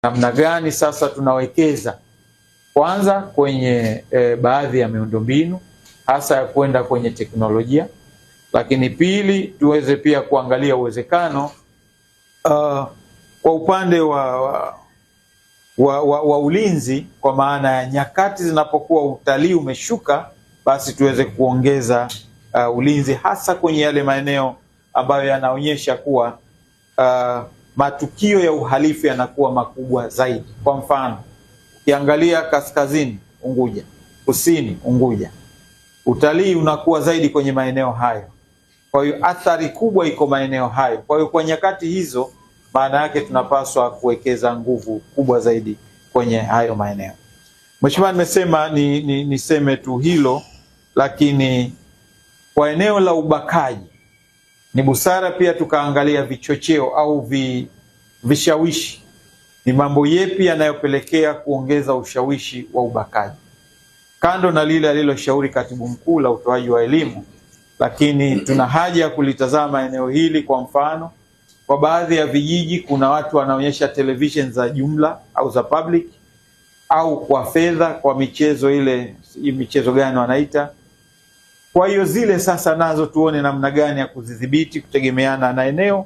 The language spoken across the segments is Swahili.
namna gani sasa tunawekeza kwanza kwenye baadhi ya miundombinu hasa ya kwenda kwenye teknolojia, lakini pili tuweze pia kuangalia uwezekano kwa upande wa ulinzi, kwa maana ya nyakati zinapokuwa utalii umeshuka, basi tuweze kuongeza ulinzi hasa kwenye yale maeneo ambayo yanaonyesha kuwa matukio ya uhalifu yanakuwa makubwa zaidi. Kwa mfano, ukiangalia kaskazini Unguja, kusini Unguja, utalii unakuwa zaidi kwenye maeneo hayo. Kwa hiyo athari kubwa iko maeneo hayo. Kwa hiyo kwa nyakati hizo, maana yake tunapaswa kuwekeza nguvu kubwa zaidi kwenye hayo maeneo. Mheshimiwa, nimesema niseme tu hilo, lakini kwa eneo la ubakaji ni busara pia tukaangalia vichocheo au vishawishi. Ni mambo yepi yanayopelekea kuongeza ushawishi wa ubakaji? Kando na lile aliloshauri Katibu Mkuu la utoaji wa elimu, lakini tuna haja ya kulitazama eneo hili. Kwa mfano, kwa baadhi ya vijiji kuna watu wanaonyesha television za jumla au za public au kwa fedha, kwa michezo ile, michezo gani wanaita. Kwa hiyo zile sasa nazo tuone namna gani ya kuzidhibiti kutegemeana na eneo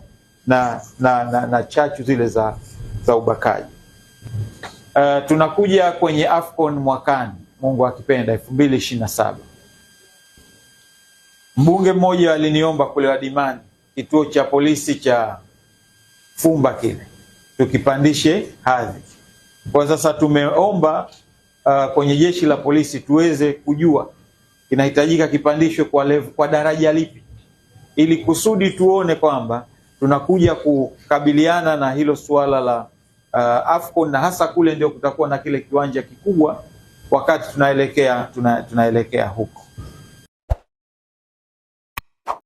na chachu zile za ubakaji. Tunakuja kwenye AFCON mwakani, Mungu akipenda, 2027. Mbunge mmoja aliniomba kule Wadimani, kituo cha polisi cha Fumba kile tukipandishe hadhi. Kwa sasa tumeomba kwenye jeshi la polisi tuweze kujua kinahitajika kipandishwe kwa daraja lipi, ili kusudi tuone kwamba tunakuja kukabiliana na hilo suala la AFCON, na hasa kule ndio kutakuwa na kile kiwanja kikubwa wakati tunaelekea huko.